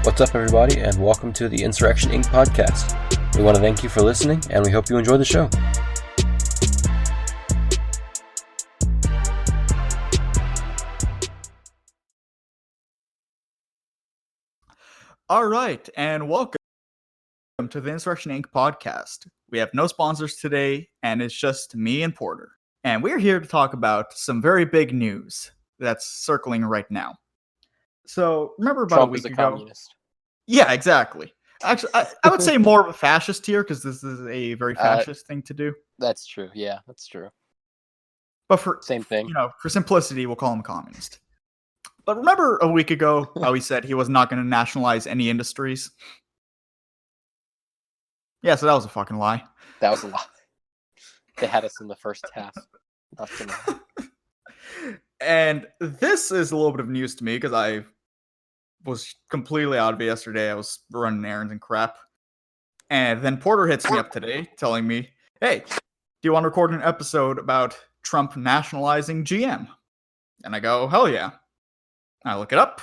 What's up, everybody, and welcome to the Insurrection Inc. podcast. We want to thank you for listening, and we hope you enjoy the show. All right, and welcome to the Insurrection Inc. podcast. We have no sponsors today, and it's just me and Porter. And we're here to talk about some very big news that's circling right now. So, remember about Trump a week is a ago? communist. Yeah, exactly. Actually, I would say more of a fascist here, because this is a very fascist thing to do. That's true. Yeah, that's true. But for Same thing. for simplicity, we'll call him a communist. But remember a week ago how he said he was not going to nationalize any industries? Yeah, so that was a fucking lie. That was a lie. They had us in the first half. And this is a little bit of news to me because I was completely out of it yesterday. I was running errands and crap. And then Porter hits me up today telling me, hey, do you want to record an episode about Trump nationalizing GM? And I go, hell yeah. I look it up.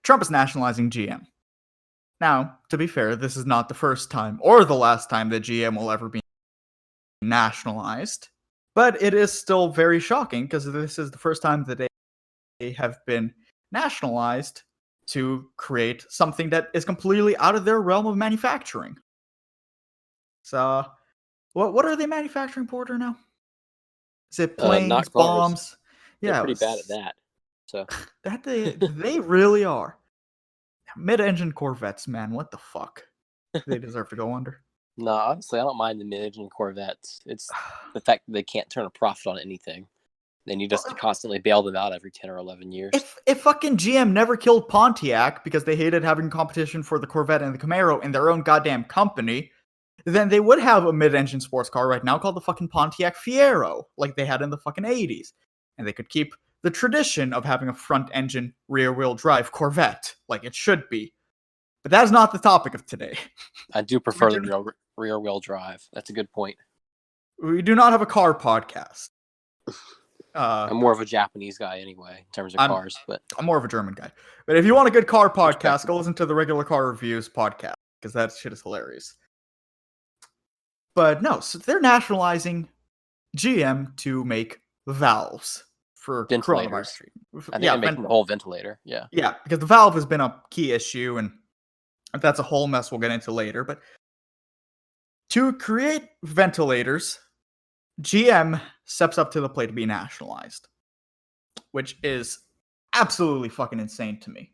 Trump is nationalizing GM. Now, to be fair, this is not the first time or the last time that GM will ever be nationalized. But it is still very shocking because this is the first time that they have been nationalized to create something that is completely out of their realm of manufacturing. So, what are they manufacturing, Porter, now? Is it planes, not cars. bombs? They're Yeah, pretty bad at that. So that they really are. Mid-engine Corvettes, man, what the fuck? They deserve to go under. no, honestly, I don't mind the mid-engine Corvettes. It's the fact that they can't turn a profit on anything. Then you just constantly bail them out every 10 or 11 years. If fucking GM never killed Pontiac because they hated having competition for the Corvette and the Camaro in their own goddamn company, then they would have a mid-engine sports car right now called the fucking Pontiac Fiero, like they had in the fucking 80s. And they could keep the tradition of having a front-engine, rear-wheel drive Corvette, like it should be. But that is not the topic of today. I do prefer the rear-wheel drive. That's a good point. We do not have a car podcast. I'm more of a Japanese guy anyway, in terms of cars. But I'm more of a German guy. But if you want a good car podcast, go listen to the Regular Car Reviews podcast, because that shit is hilarious. But no, so they're nationalizing GM to make valves for ventilators. Coronavirus. I think they're making the whole ventilator. Yeah. Yeah, because the valve has been a key issue, and that's a whole mess we'll get into later. But to create ventilators, GM steps up to the plate to be nationalized, which is absolutely fucking insane to me.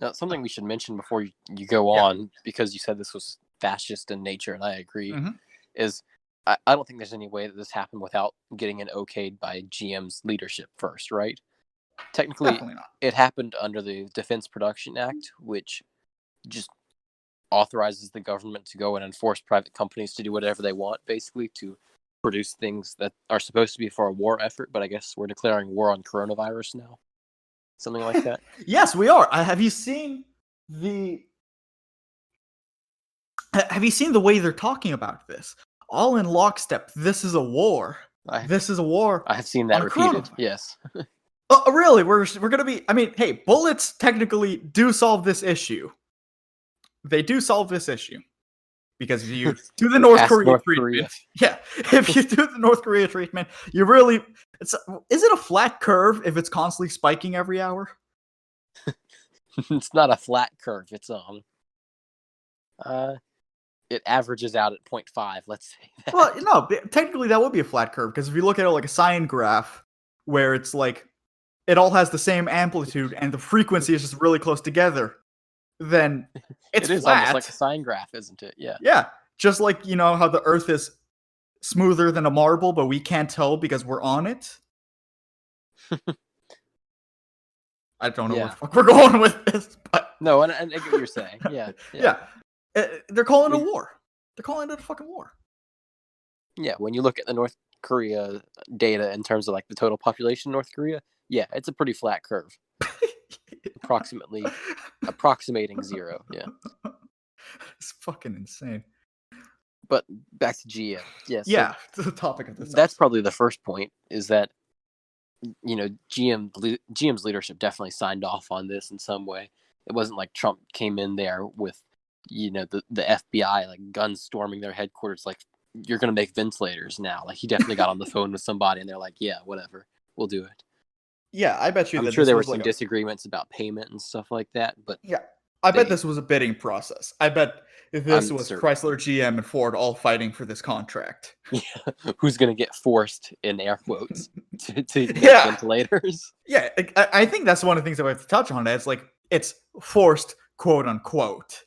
Now, something we should mention before you go on, because you said this was fascist in nature, and I agree, is I don't think there's any way that this happened without getting an okayed by GM's leadership first, right? Technically, it happened under the Defense Production Act, which just authorizes the government to go and enforce private companies to do whatever they want, basically, to produce things that are supposed to be for a war effort, but I guess we're declaring war on coronavirus now. Something like that. Yes, we are. Have you seen the way they're talking about this? All in lockstep. This is a war. This is a war. I have seen that repeated. Yes. Oh, really? We're gonna be. I mean, hey, bullets technically do solve this issue. They do solve this issue because if you do the North Korea treatment, if you do the North Korea treatment, you really. Is it a flat curve if it's constantly spiking every hour? It's not a flat curve. It's it averages out at 0.5, let's say that. Well, no, technically that would be a flat curve, because if you look at it like a sine graph, where it's like, it all has the same amplitude, and the frequency is just really close together, then it's it is flat. Almost like a sine graph, isn't it? Yeah. Yeah, just like, you know, how the Earth is smoother than a marble, but we can't tell because we're on it. I don't know where the fuck we're going with this, but... No, and I get what you're saying. Yeah. They're calling it a war. They're calling it a fucking war. Yeah, when you look at the North Korea data in terms of like the total population of North Korea, yeah, it's a pretty flat curve. Approximating zero, yeah. It's fucking insane. But back to GM. Yeah, to the topic of this. That's probably the first point, is that, you know, GM's leadership definitely signed off on this in some way. It wasn't like Trump came in there with, the FBI like guns storming their headquarters. Like, you're gonna make ventilators now. Like, he definitely got on the phone with somebody, and they're like, yeah, whatever, we'll do it. Yeah, I bet you. I'm sure there were some disagreements about payment and stuff like that, but yeah, I bet this was a bidding process. I bet this was certain. Chrysler, GM, and Ford all fighting for this contract. Yeah, who's gonna get forced, in air quotes, to make ventilators? Yeah, I think that's one of the things that we have to touch on. It's like it's forced, quote unquote,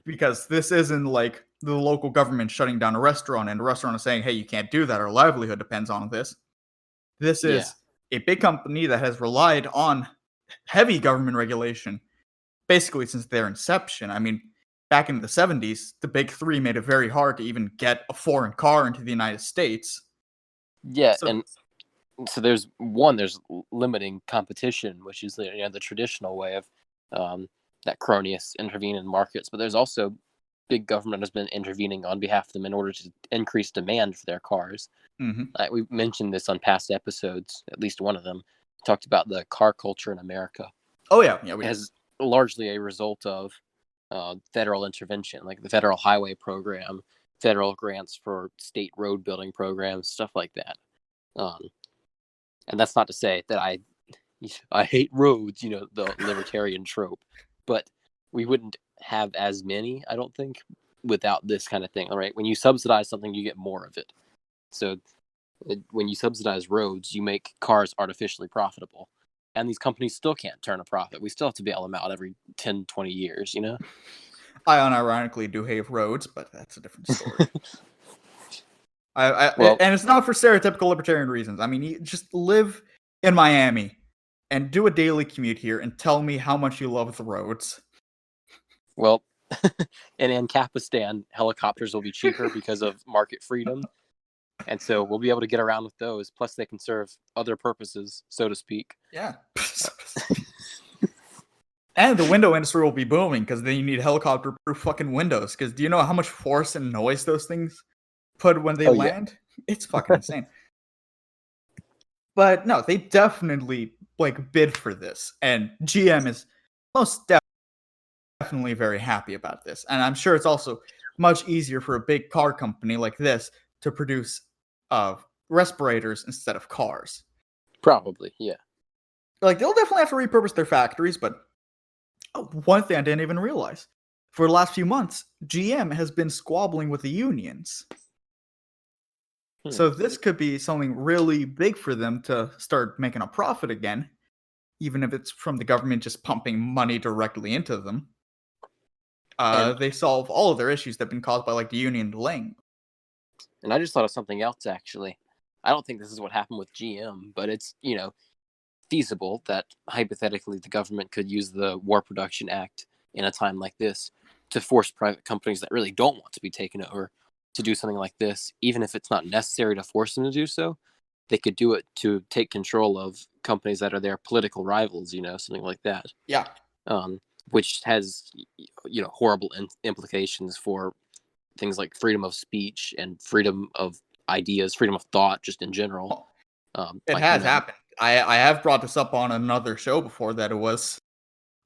because this isn't like the local government shutting down a restaurant and the restaurant is saying, "Hey, you can't do that. Our livelihood depends on this." This is a big company that has relied on heavy government regulation basically since their inception. I mean, back in the 70s, the big three made it very hard to even get a foreign car into the United States. Yeah, and so there's limiting competition, which is the traditional way of that cronies intervene in markets. But there's also big government has been intervening on behalf of them in order to increase demand for their cars. We mentioned this on past episodes, at least one of them, talked about the car culture in America. Oh, yeah. As largely a result of federal intervention, like the Federal Highway Program, federal grants for state road building programs, stuff like that. And that's not to say that I hate roads, the libertarian trope, but we wouldn't have as many, I don't think, without this kind of thing. All right, when you subsidize something, you get more of it. So when you subsidize roads, you make cars artificially profitable. And these companies still can't turn a profit. We still have to bail them out every 10, 20 years, I unironically do hate roads, but that's a different story. And it's not for stereotypical libertarian reasons. I mean, you just live in Miami and do a daily commute here and tell me how much you love the roads. Well, in Ancapistan, helicopters will be cheaper because of market freedom. And so we'll be able to get around with those. Plus, they can serve other purposes, so to speak. Yeah. And the window industry will be booming because then you need helicopter-proof fucking windows. Because do you know how much force and noise those things put when they land? Yeah. It's fucking insane. But no, they definitely bid for this. And GM is most definitely very happy about this. And I'm sure it's also much easier for a big car company like this to produce respirators instead of cars. Probably, yeah. They'll definitely have to repurpose their factories, but one thing I didn't even realize. For the last few months, GM has been squabbling with the unions. So this could be something really big for them to start making a profit again, even if it's from the government just pumping money directly into them. They solve all of their issues that have been caused by the union delaying. And I just thought of something else, actually. I don't think this is what happened with GM, but it's, feasible that hypothetically the government could use the War Production Act in a time like this to force private companies that really don't want to be taken over to do something like this, even if it's not necessary to force them to do so. They could do it to take control of companies that are their political rivals, something like that. Yeah. Which has, horrible implications for things like freedom of speech and freedom of ideas, freedom of thought, just in general. It has happened. I have brought this up on another show before that it was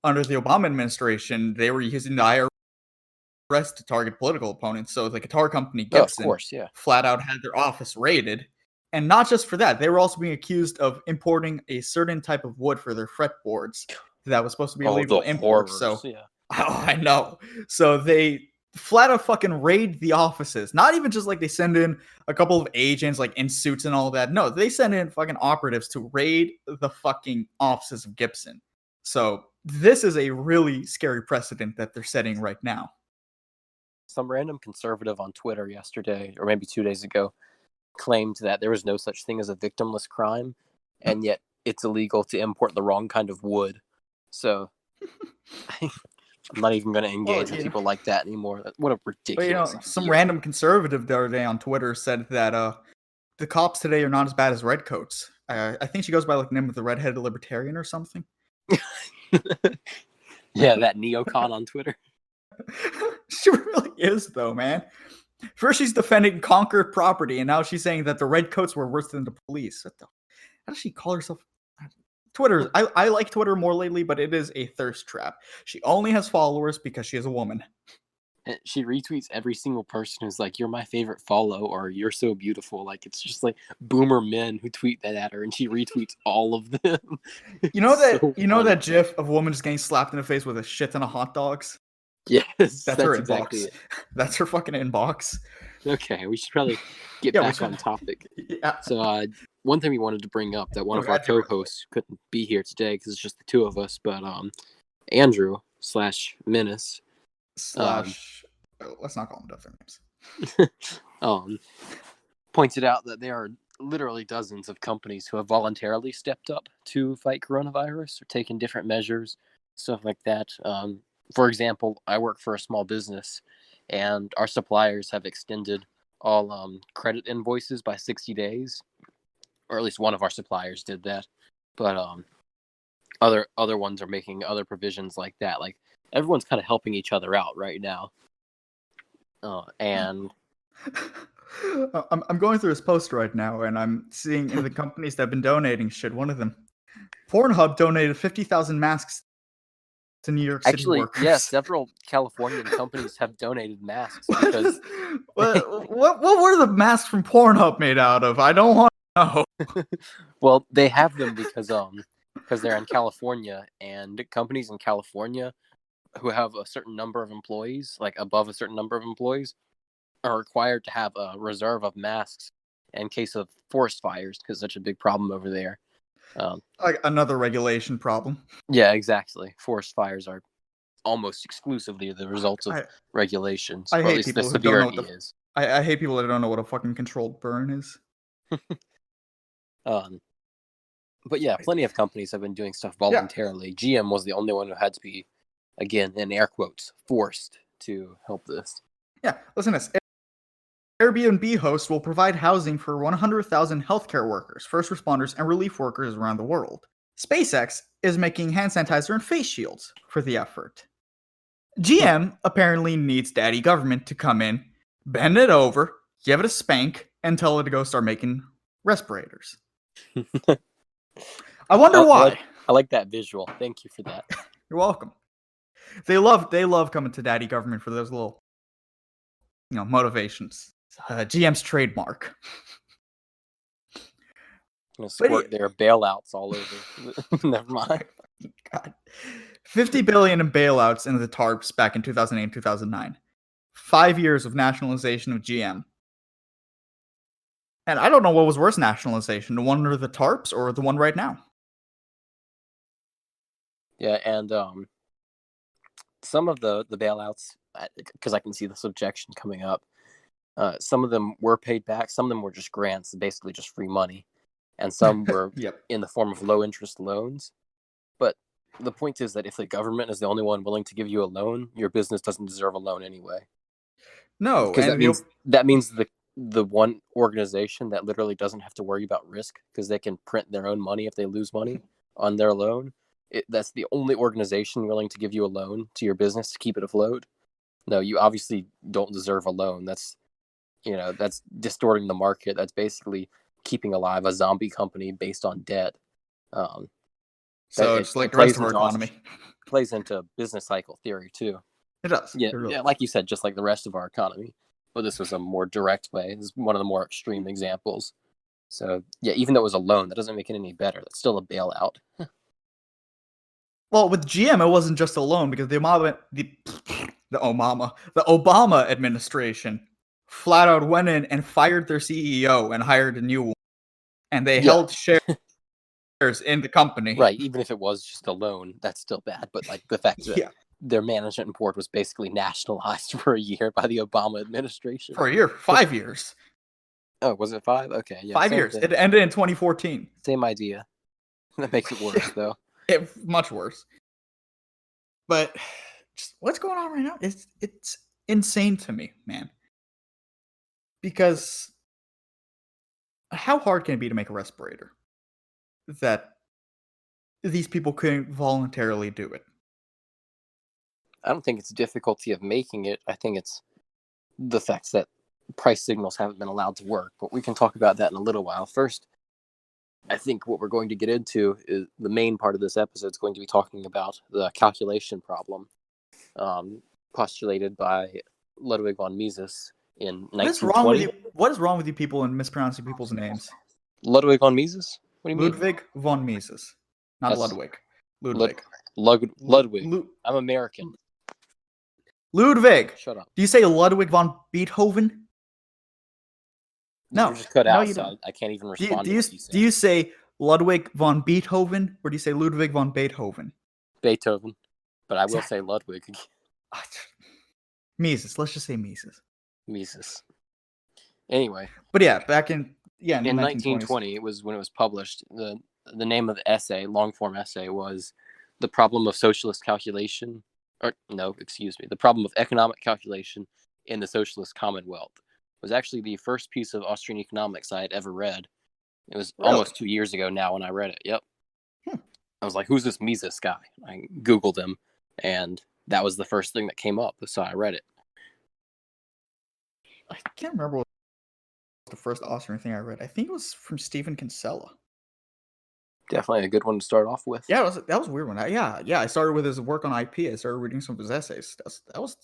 under the Obama administration, they were using the IRS to target political opponents. So the guitar company Gibson flat out had their office raided. And not just for that, they were also being accused of importing a certain type of wood for their fretboards that was supposed to be illegal to import. I know. So they flat out fucking raid the offices. Not even just they send in a couple of agents in suits and all that. No, they send in fucking operatives to raid the fucking offices of Gibson. So this is a really scary precedent that they're setting right now. Some random conservative on Twitter yesterday, or maybe 2 days ago, claimed that there was no such thing as a victimless crime, and yet it's illegal to import the wrong kind of wood. So I'm not even going to engage with people like that anymore. What a ridiculous idea. Some random conservative the other day on Twitter said that the cops today are not as bad as redcoats. I think she goes by the name of the redheaded libertarian or something. Yeah, that neocon on Twitter. She really is, though, man. First she's defending conquered property, and now she's saying that the redcoats were worse than the police. How does she call herself? Twitter. I like Twitter more lately, but it is a thirst trap. She only has followers because she is a woman. And she retweets every single person who's like, "You're my favorite follow," or "You're so beautiful." Like, it's just like boomer men who tweet that at her, and she retweets all of them. You know that So you know funny. that GIF of a woman just getting slapped in the face with a shit ton of hot dogs? Yes, That's her inbox. exactly it. That's her fucking inbox. Okay, we should probably get Yeah, we back on should. topic. Yeah. So, one thing we wanted to bring up that one Oh, of our God, you're right. co-hosts couldn't be here today because it's just the two of us, but Andrew / Menace Let's not call them other names. Pointed out that there are literally dozens of companies who have voluntarily stepped up to fight coronavirus or taken different measures, stuff like that. For example, I work for a small business, and our suppliers have extended all credit invoices by 60 days, or at least one of our suppliers did that. But other ones are making other provisions like that. Like, everyone's kind of helping each other out right now. And I'm going through this post right now, and I'm seeing in the companies that have been donating shit. One of them, Pornhub, donated 50,000 masks to New York City actually, workers. yeah, several Californian companies have donated masks because what were the masks from Pornhub made out of? I don't want to know. well, they have them because they're in California, and companies in California who have a certain number of employees, like above a certain number of employees, are required to have a reserve of masks in case of forest fires because it's such a big problem over there. Like another regulation problem. Yeah, exactly. Forest fires are almost exclusively the result of regulations, or at least the severity is. I hate people that don't know what a fucking controlled burn is. But yeah, plenty of companies have been doing stuff voluntarily. Yeah. GM was the only one who had to be, again, in air quotes, forced to help this. Yeah, listen to this. Airbnb host will provide housing for 100,000 healthcare workers, first responders, and relief workers around the world. SpaceX is making hand sanitizer and face shields for the effort. GM apparently needs daddy government to come in, bend it over, give it a spank, and tell it to go start making respirators. I wonder why. I like that visual. Thank you for that. You're welcome. They love coming to daddy government for those little, motivations. GM's trademark. I'm gonna squirt their bailouts all over. Never mind. God. $50 billion in bailouts into the TARPs back in 2008 and 2009. 5 years of nationalization of GM. And I don't know what was worse nationalization, the one under the TARPs or the one right now. Yeah, and some of the bailouts, because I can see this objection coming up, some of them were paid back. Some of them were just grants, basically just free money. And some were in the form of low-interest loans. But the point is that if the government is the only one willing to give you a loan, your business doesn't deserve a loan anyway. No, because that means the one organization that literally doesn't have to worry about risk because they can print their own money if they lose money on their loan. That's the only organization willing to give you a loan to your business to keep it afloat. No, you obviously don't deserve a loan. That's distorting the market. That's basically keeping alive a zombie company based on debt. So it's like the rest of our economy. Plays into business cycle theory too. It does. Yeah, like you said, just like the rest of our economy. But this was a more direct way. This is one of the more extreme examples. So yeah, even though it was a loan, that doesn't make it any better. That's still a bailout. Well, with GM, it wasn't just a loan because the Obama administration flat out went in and fired their CEO and hired a new one, and they held shares in the company. Right, even if it was just a loan, that's still bad. But like the fact that their management board was basically nationalized for a year by the Obama administration. For a year, 5 years. Oh, was it 5? Okay, yeah. 5 years. It ended in 2014. Same idea. That makes it worse, though. Much worse. But just what's going on right now? It's insane to me, man. Because how hard can it be to make a respirator that these people couldn't voluntarily do it? I don't think it's difficulty of making it. I think it's the fact that price signals haven't been allowed to work. But we can talk about that in a little while. First, I think what we're going to get into is the main part of this episode is going to be talking about the calculation problem postulated by Ludwig von Mises in 1920. What is wrong with you people and mispronouncing people's names? Ludwig von Mises? What do you mean? Ludwig von Mises. Not That's Ludwig. Ludwig. Ludwig. I'm American. Ludwig. Shut up. Do you say Ludwig von Beethoven? No. You just cut out, you so don't. I can't even respond Do to you, what you say. do you say Ludwig von Beethoven, or do you say Ludwig von Beethoven? Beethoven. But I will say Ludwig. Mises. Let's just say Mises. Mises. Anyway. But yeah, back in in 1920, it was when it was published. The name of the essay, long form essay, was "The Problem of Socialist Calculation," or no, excuse me, "The Problem of Economic Calculation in the Socialist Commonwealth." It was actually the first piece of Austrian economics I had ever read. It was almost 2 years ago now when I read it. Yep. I was like, "Who's this Mises guy?" I Googled him, and that was the first thing that came up. So I read it. I can't remember what the first Austrian thing I read. I think it was from Stephen Kinsella. Definitely a good one to start off with. Yeah, that was a weird one. I started with his work on IP. I started reading some of his essays. That was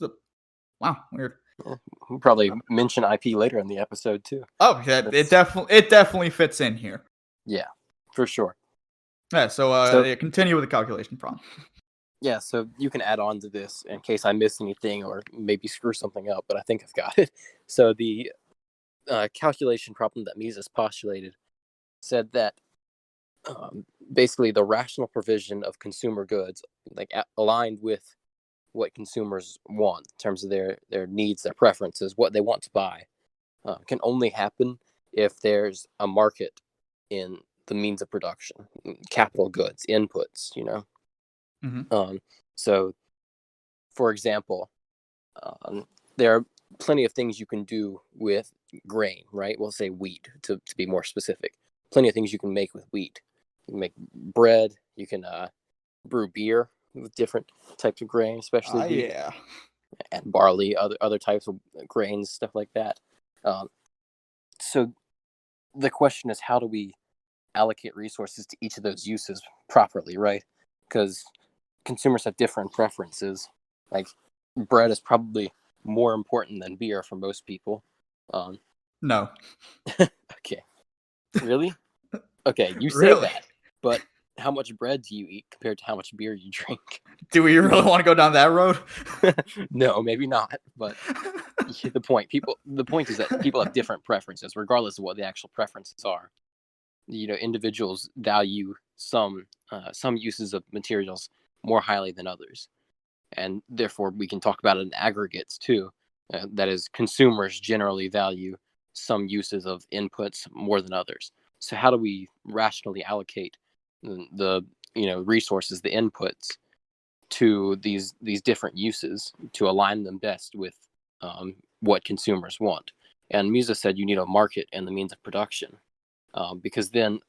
wow, weird. We'll probably mention IP later in the episode too. Oh yeah, it definitely fits in here. Yeah, for sure. Yeah, so continue with the calculation problem. Yeah, so you can add on to this in case I miss anything or maybe screw something up, but I think I've got it. So the calculation problem that Mises postulated said that basically the rational provision of consumer goods, like aligned with what consumers want in terms of their needs, their preferences, what they want to buy, can only happen if there's a market in the means of production, capital goods, inputs, Mm-hmm. So, for example, there are plenty of things you can do with grain, right? We'll say wheat to be more specific. Plenty of things you can make with wheat. You can make bread. You can brew beer with different types of grain, especially wheat, and barley, other types of grains, stuff like that. So the question is, how do we allocate resources to each of those uses properly, right? Because consumers have different preferences. Like bread is probably more important than beer for most people. No. Okay. Really? Okay, you say that, but how much bread do you eat compared to how much beer you drink? Do we really want to go down that road? No, maybe not. But the point is that people have different preferences, regardless of what the actual preferences are. Individuals value some uses of materials more highly than others, and therefore we can talk about it in aggregates too. That is, consumers generally value some uses of inputs more than others. So how do we rationally allocate the resources, the inputs, to these different uses to align them best with what consumers want? And Mises said you need a market and the means of production, because then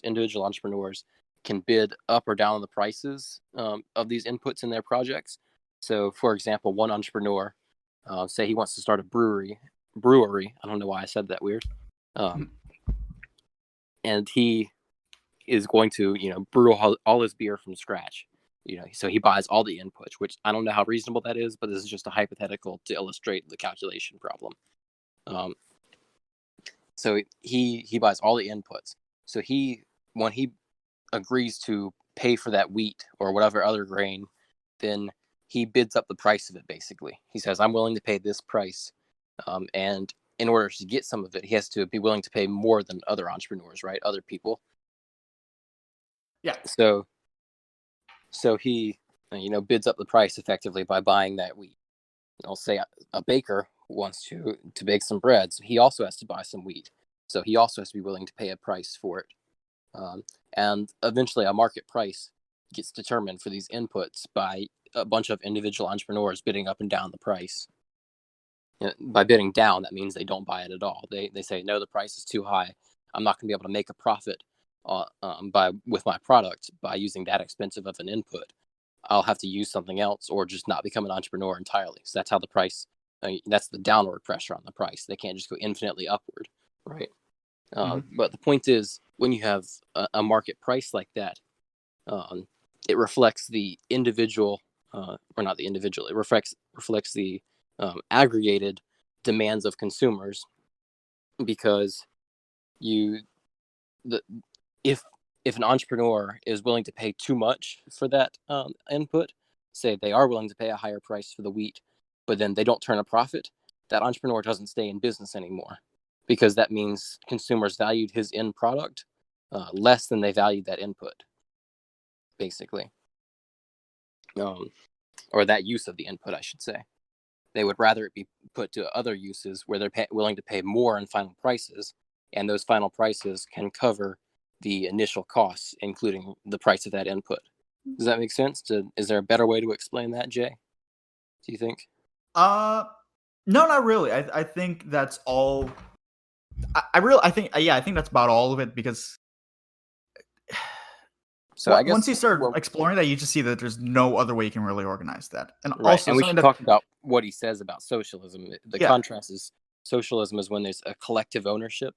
individual entrepreneurs, can bid up or down on the prices of these inputs in their projects. So, for example, one entrepreneur, say he wants to start a brewery. I don't know why I said that weird. And he is going to, brew all his beer from scratch. So he buys all the inputs, which I don't know how reasonable that is, but this is just a hypothetical to illustrate the calculation problem. So he buys all the inputs. So when he agrees to pay for that wheat or whatever other grain, then he bids up the price of it. Basically, he says, "I'm willing to pay this price," and in order to get some of it, he has to be willing to pay more than other entrepreneurs, right? Other people. Yeah. So he, bids up the price effectively by buying that wheat. I'll say a baker wants to bake some bread, so he also has to buy some wheat. So he also has to be willing to pay a price for it. And eventually a market price gets determined for these inputs by a bunch of individual entrepreneurs bidding up and down the price. By bidding down, that means they don't buy it at all. They say, no, the price is too high. I'm not going to be able to make a profit with my product by using that expensive of an input. I'll have to use something else or just not become an entrepreneur entirely. So that's how the price, that's the downward pressure on the price. They can't just go infinitely upward, right? But the point is, when you have a market price like that, it reflects the individual, or not the individual. It reflects the aggregated demands of consumers, because you the if an entrepreneur is willing to pay too much for that input, say they are willing to pay a higher price for the wheat, but then they don't turn a profit, that entrepreneur doesn't stay in business anymore, because that means consumers valued his end product less than they valued that input, basically, or that use of the input, I should say. They would rather it be put to other uses where they're willing to pay more in final prices, and those final prices can cover the initial costs, including the price of that input. Does that make sense? Is there a better way to explain that, Jay? Do you think? No, not really. I think that's all. I think that's about all of it, because So I guess once you start exploring that, you just see that there's no other way you can really organize that. And right. also, and we should talk about what he says about socialism. The contrast is socialism is when there's a collective ownership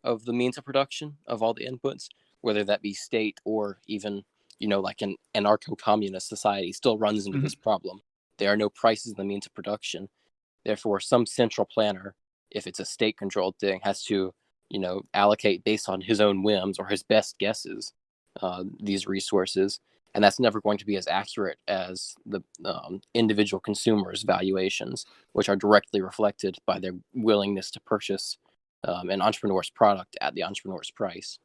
of the means of production of all the inputs, whether that be state or even, like an anarcho-communist society, still runs into this problem. There are no prices in the means of production. Therefore, some central planner, if it's a state-controlled thing, has to, allocate based on his own whims or his best guesses these resources, and that's never going to be as accurate as the individual consumers' valuations, which are directly reflected by their willingness to purchase an entrepreneur's product at the entrepreneur's price.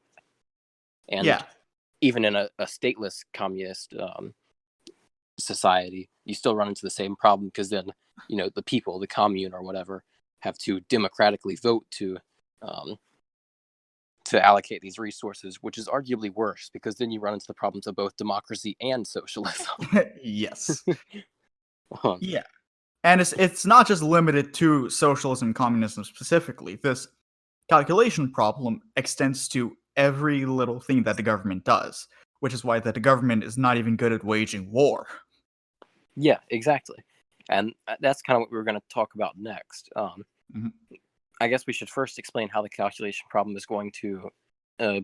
And even in a stateless communist society, you still run into the same problem, because then, the people, the commune or whatever, have to democratically vote to allocate these resources, which is arguably worse, because then you run into the problems of both democracy and socialism. Yes. Yeah. And it's not just limited to socialism and communism specifically. This calculation problem extends to every little thing that the government does, which is why that the government is not even good at waging war. Yeah, exactly. And that's kind of what we were going to talk about next. I guess we should first explain how the calculation problem is going to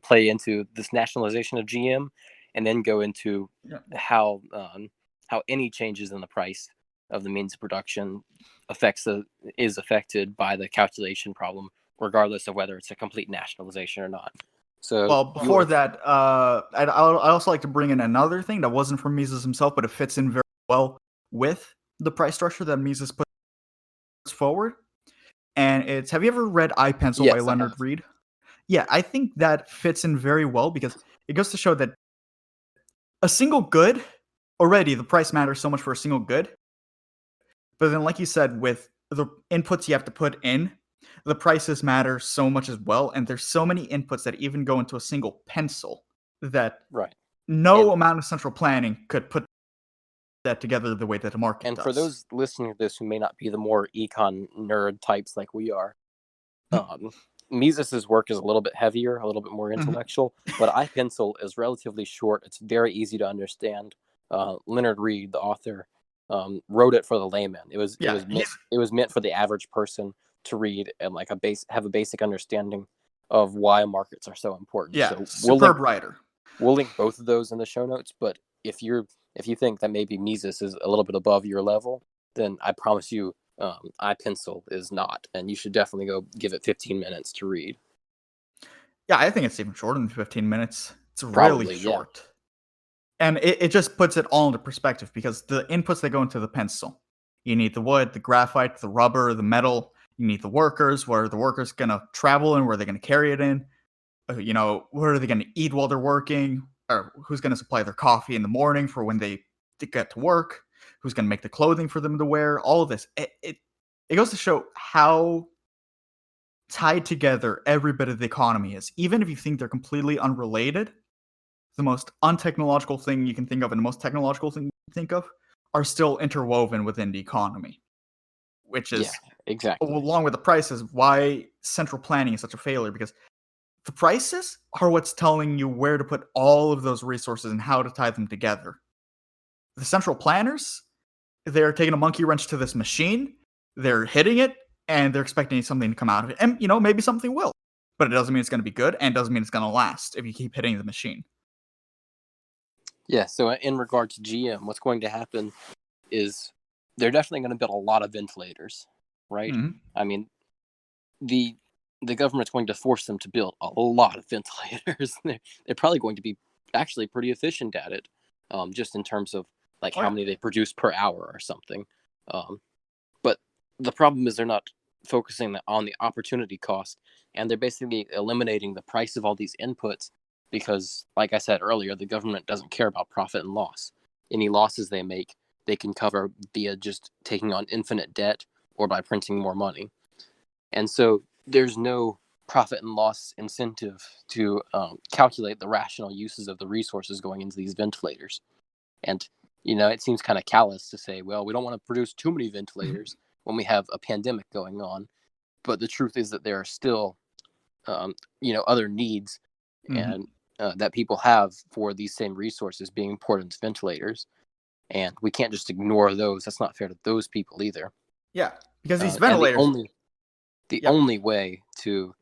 play into this nationalization of GM, and then go into how any changes in the price of the means of production is affected by the calculation problem, regardless of whether it's a complete nationalization or not. So, well, before that, I'd also like to bring in another thing that wasn't from Mises himself, but it fits in very well with the price structure that Mises puts forward. And it's, have you ever read I, Pencil by Leonard Reed? Yeah, I think that fits in very well, because it goes to show that a single good, already the price matters so much for a single good. But then, like you said, with the inputs you have to put in, the prices matter so much as well. And there's so many inputs that even go into a single pencil that no amount of central planning could put that together the way that the market does. And for those listening to this who may not be the more econ nerd types like we are, Mises's work is a little bit heavier, a little bit more intellectual, but iPencil is relatively short. It's very easy to understand. Leonard Reed, the author, wrote it for the layman. It was meant for the average person to read and have a basic understanding of why markets are so important. Yeah, so writer. We'll link both of those in the show notes. But if you think that maybe Mises is a little bit above your level, then I promise you, iPencil is not, and you should definitely go give it 15 minutes to read. Yeah, I think it's even shorter than 15 minutes. It's really short. And it just puts it all into perspective, because the inputs that go into the pencil, you need the wood, the graphite, the rubber, the metal, you need the workers, where are the workers going to travel in, where are they going to carry it in, where are they going to eat while they're working, or who's going to supply their coffee in the morning for when they get to work, who's going to make the clothing for them to wear, all of this. It goes to show how tied together every bit of the economy is. Even if you think they're completely unrelated, the most untechnological thing you can think of and the most technological thing you can think of are still interwoven within the economy. Which is, along with the prices, why central planning is such a failure, because the prices are what's telling you where to put all of those resources and how to tie them together. The central planners, they're taking a monkey wrench to this machine, they're hitting it, and they're expecting something to come out of it. And, maybe something will. but it doesn't mean it's going to be good, and doesn't mean it's going to last if you keep hitting the machine. Yeah, so in regard to GM, what's going to happen is they're definitely going to build a lot of ventilators, right? Mm-hmm. I mean, the government's going to force them to build a lot of ventilators. They're probably going to be actually pretty efficient at it, just in terms of like how many they produce per hour or something. But the problem is they're not focusing on the opportunity cost, and they're basically eliminating the price of all these inputs because, like I said earlier, the government doesn't care about profit and loss. Any losses they make, they can cover via just taking on infinite debt or by printing more money. And so there's no profit and loss incentive to calculate the rational uses of the resources going into these ventilators. And, it seems kind of callous to say, well, we don't want to produce too many ventilators when we have a pandemic going on. But the truth is that there are still, other needs and that people have for these same resources being poured into ventilators. And we can't just ignore those. That's not fair to those people either. Yeah, because these ventilators... The only way to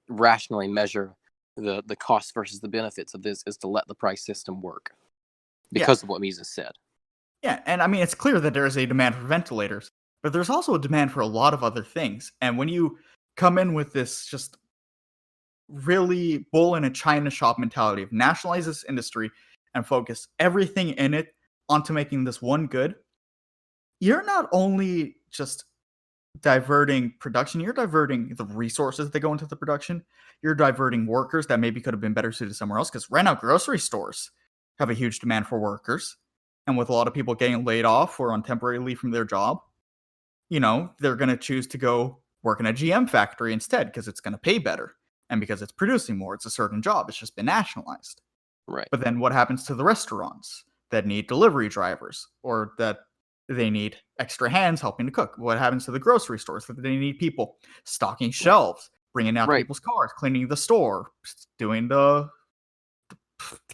rationally measure the cost versus the benefits of this is to let the price system work because of what Mises said. Yeah, and I mean, it's clear that there is a demand for ventilators, but there's also a demand for a lot of other things. And when you come in with this just really bull in a china shop mentality of nationalize this industry and focus everything in it onto making this one good, you're not only just diverting production, you're diverting the resources that go into the production. You're diverting workers that maybe could have been better suited somewhere else, because right now grocery stores have a huge demand for workers. And with a lot of people getting laid off or on temporary leave from their job, they're going to choose to go work in a GM factory instead because it's going to pay better and because it's producing more. It's a certain job. It's just been nationalized. Right. But then what happens to the restaurants that need delivery drivers or that they need extra hands helping to cook? What happens to the grocery stores that they need people stocking shelves, bringing out people's cars, cleaning the store, doing the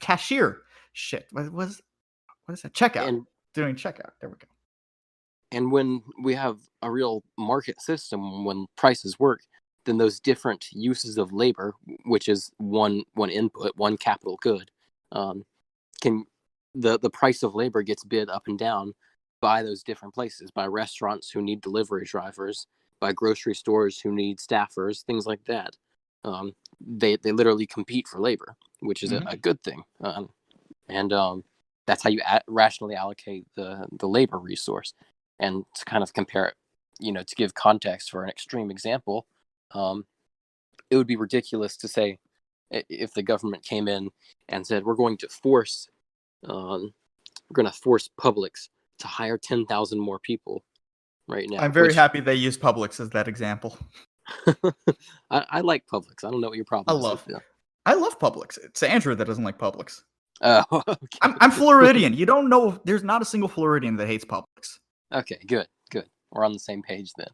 cashier shit? What is that? Checkout. Doing checkout. There we go. And when we have a real market system, when prices work, then those different uses of labor, which is one input, one capital good, the price of labor gets bid up and down by those different places, by restaurants who need delivery drivers, by grocery stores who need staffers, things like that. They literally compete for labor, which is a good thing. And that's how you rationally allocate the labor resource. And to kind of compare it, to give context for an extreme example, it would be ridiculous to say if the government came in and said we're going to force Publix to hire 10,000 more people right now. I'm very happy they use Publix as that example. I like Publix. I don't know what your problem is with them. I love Publix. It's Andrew that doesn't like Publix. Oh, okay. I'm Floridian. You don't know. There's not a single Floridian that hates Publix. Okay, good. We're on the same page then.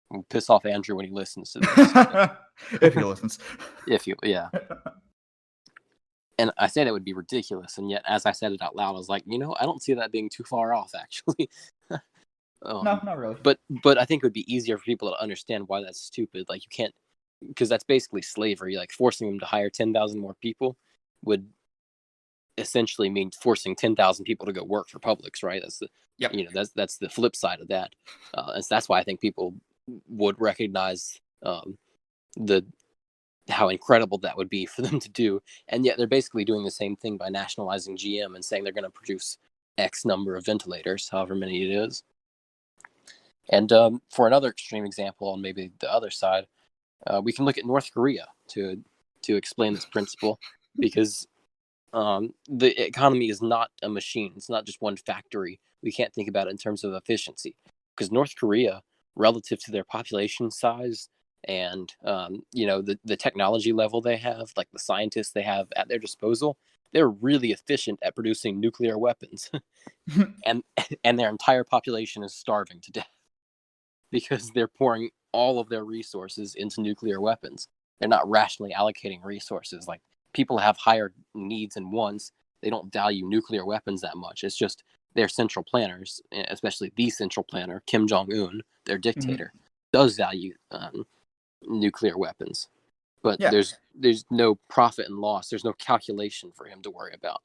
We'll piss off Andrew when he listens to this. If he listens. Yeah. And I said it would be ridiculous, and yet as I said it out loud, I was like, I don't see that being too far off, actually. No, not really. But I think it would be easier for people to understand why that's stupid. Like, you can't, because that's basically slavery. Like, forcing them to hire 10,000 more people would essentially mean forcing 10,000 people to go work for Publix, right? That's that's the flip side of that. And so that's why I think people would recognize how incredible that would be for them to do. And yet they're basically doing the same thing by nationalizing GM and saying they're going to produce X number of ventilators, however many it is. And for another extreme example on maybe the other side, we can look at North Korea to explain this principle, because the economy is not a machine. It's not just one factory. We can't think about it in terms of efficiency, because North Korea, relative to their population size and the technology level they have, like the scientists they have at their disposal, they're really efficient at producing nuclear weapons. and their entire population is starving to death because they're pouring all of their resources into nuclear weapons. They're not rationally allocating resources. Like, people have higher needs and wants. They don't value nuclear weapons that much. It's just their central planners, especially the central planner, Kim Jong-un, their dictator, does value nuclear weapons. But Yeah. there's no profit and loss. There's no calculation for him to worry about.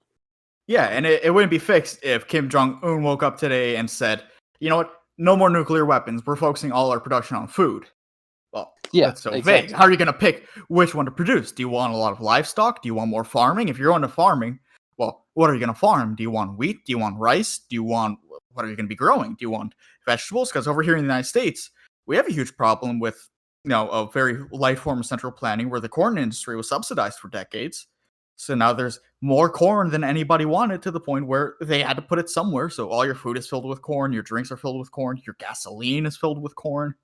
Yeah, and it wouldn't be fixed if Kim Jong-un woke up today and said, you know what, no more nuclear weapons. We're focusing all our production on food. Well, Yeah, that's so exactly. vague. How are you going to pick which one to produce? Do you want a lot of livestock? Do you want more farming? If you're into farming, well, what are you going to farm? Do you want wheat? Do you want rice? What are you going to be growing? Do you want vegetables? Because over here in the United States, we have a huge problem with, a very light form of central planning where the corn industry was subsidized for decades. So now there's more corn than anybody wanted, to the point where they had to put it somewhere. So all your food is filled with corn, your drinks are filled with corn, your gasoline is filled with corn.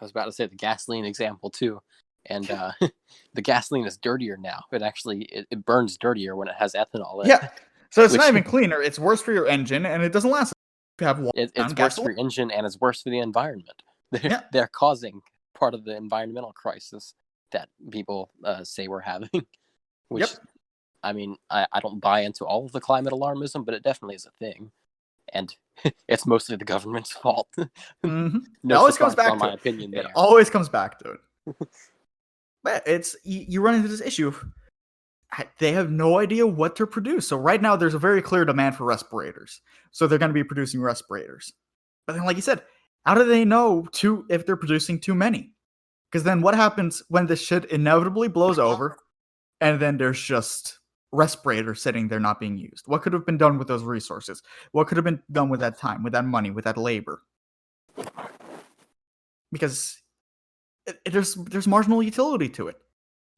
I was about to say the gasoline example too, and the gasoline is dirtier now. It burns dirtier when it has ethanol in it. Yeah, so it's not even cleaner. It's worse for your engine, and it doesn't last. If you have it's worse for your engine, and it's worse for the environment. They're causing part of the environmental crisis that people say we're having. Which, I mean, I don't buy into all of the climate alarmism, but it definitely is a thing. And it's mostly the government's fault. Mm-hmm. No, it always comes back on to my opinion there. It always comes back to it. But you run into this issue of they have no idea what to produce. So right now there's a very clear demand for respirators. So they're going to be producing respirators. But then, like you said, how do they know if they're producing too many? Because then what happens when this shit inevitably blows over and then there's just respirators sitting there not being used? What could have been done with those resources? What could have been done with that time, with that money, with that labor? Because there's marginal utility to it.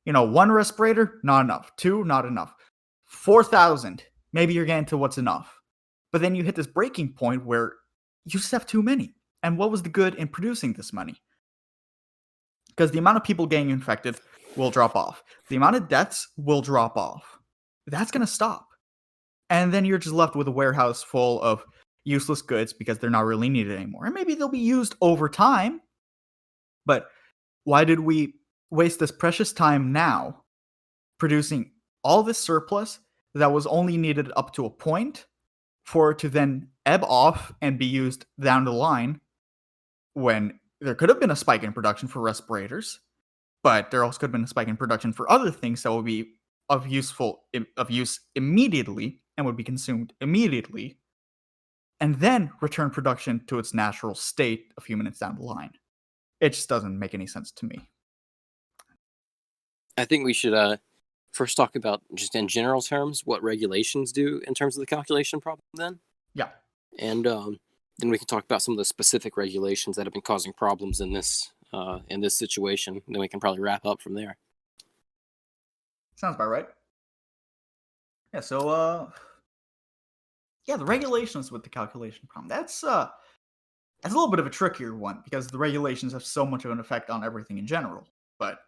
One respirator, not enough. Two, not enough. 4,000, maybe you're getting to what's enough. But then you hit this breaking point where you just have too many. And what was the good in producing this money? Because the amount of people getting infected will drop off. The amount of deaths will drop off. That's going to stop. And then you're just left with a warehouse full of useless goods because they're not really needed anymore. And maybe they'll be used over time. But why did we waste this precious time now producing all this surplus that was only needed up to a point for it to then ebb off and be used down the line, when there could have been a spike in production for respirators, but there also could have been a spike in production for other things that would be of use immediately and would be consumed immediately, and then return production to its natural state a few minutes down the line. It just doesn't make any sense to me. I think we should first talk about, just in general terms, what regulations do in terms of the calculation problem then. Yeah. And then we can talk about some of the specific regulations that have been causing problems in this situation. And then we can probably wrap up from there. Sounds about right. Yeah, so the regulations with the calculation problem. That's a little bit of a trickier one because the regulations have so much of an effect on everything in general. But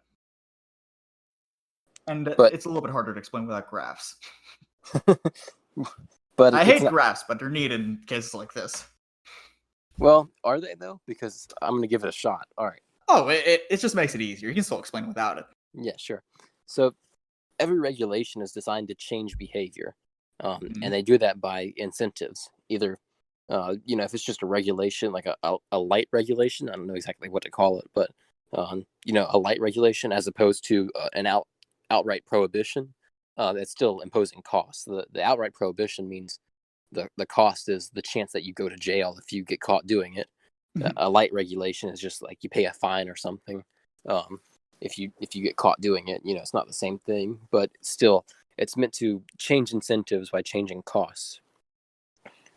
it's a little bit harder to explain without graphs. But I hate graphs, but they're needed in cases like this. Well, are they though? Because I'm going to give it a shot. All right. Oh, it just makes it easier. You can still explain without it. Yeah, sure. So every regulation is designed to change behavior. And they do that by incentives. Either, if it's just a regulation, like a light regulation, I don't know exactly what to call it, but, a light regulation as opposed to an outright prohibition, that's still imposing costs. The outright prohibition means the cost is the chance that you go to jail if you get caught doing it. A light regulation is just like you pay a fine or something if you get caught doing it. It's not the same thing, but still, it's meant to change incentives by changing costs.